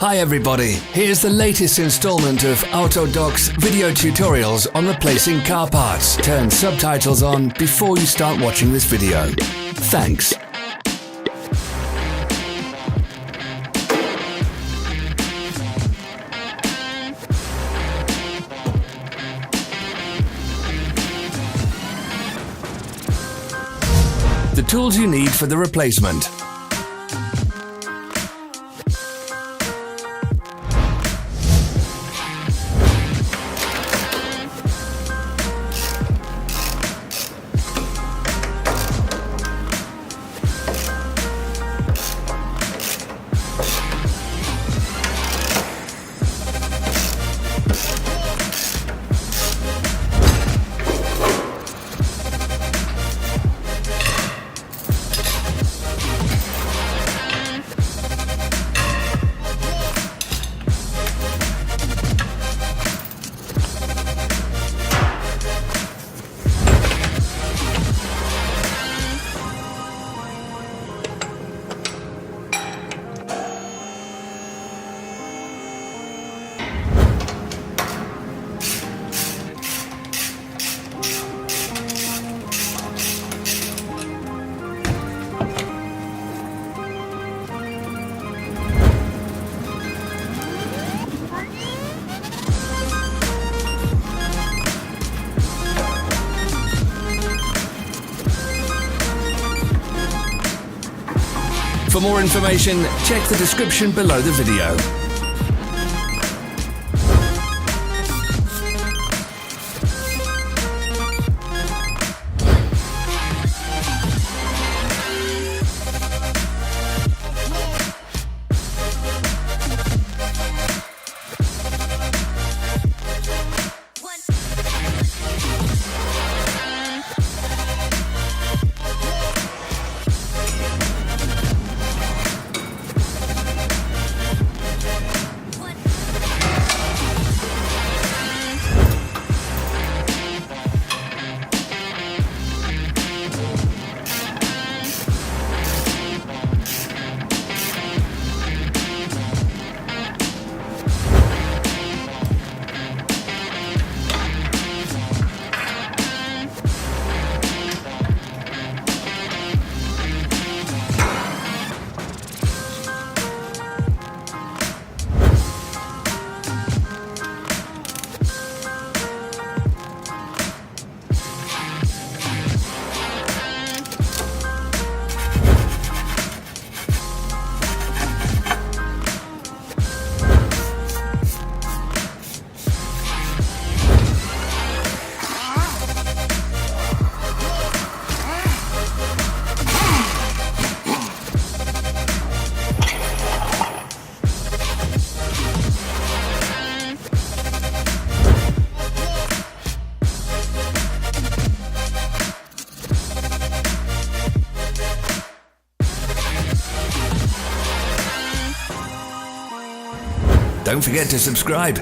Hi everybody, here's the latest installment of Autodoc's video tutorials on replacing car parts. Turn subtitles on before you start watching this video. Thanks. The tools you need for the replacement. For more information, check the description below the video. Don't forget to subscribe.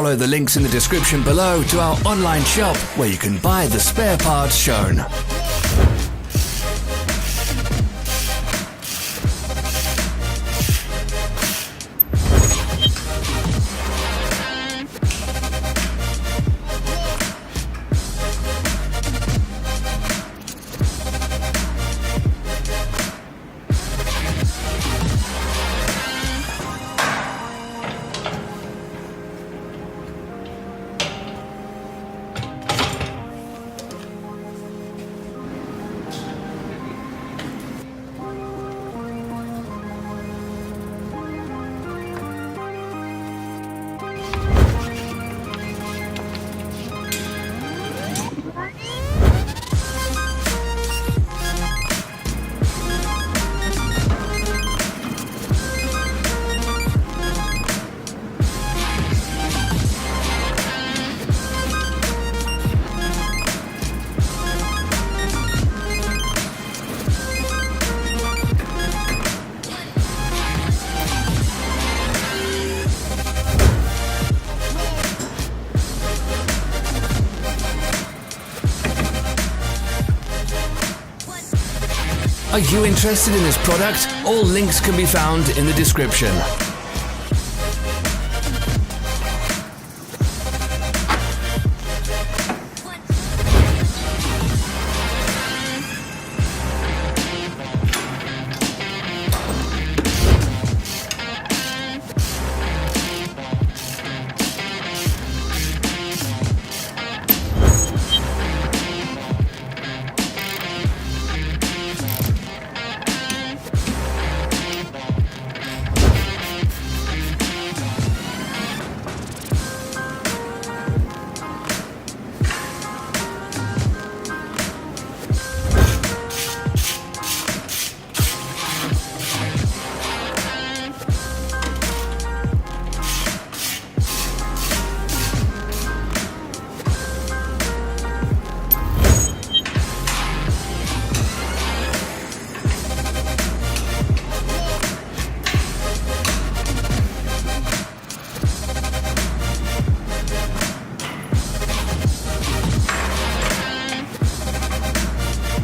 Follow the links in the description below to our online shop where you can buy the spare parts shown. Are you interested in this product? All links can be found in the description.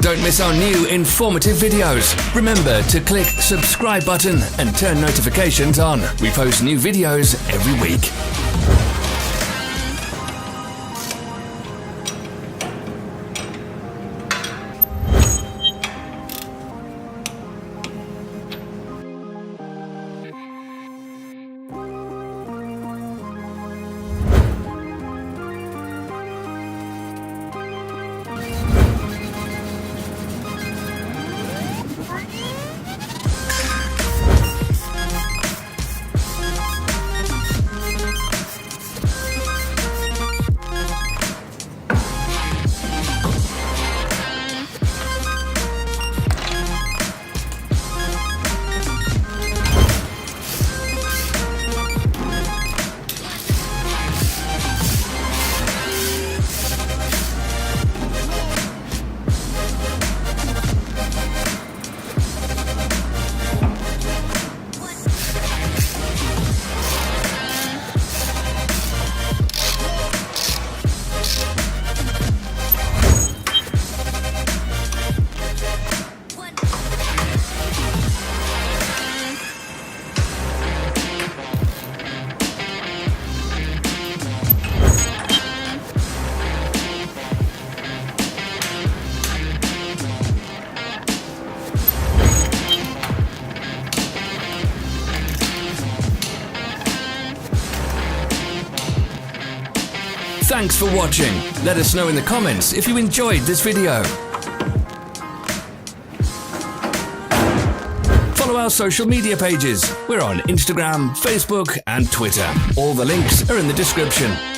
Don't miss our new informative videos. Remember to click subscribe button and turn notifications on. We post new videos every week. Thanks for watching. Let us know in the comments if you enjoyed this video. Follow our social media pages. We're on Instagram, Facebook, and Twitter. All the links are in the description.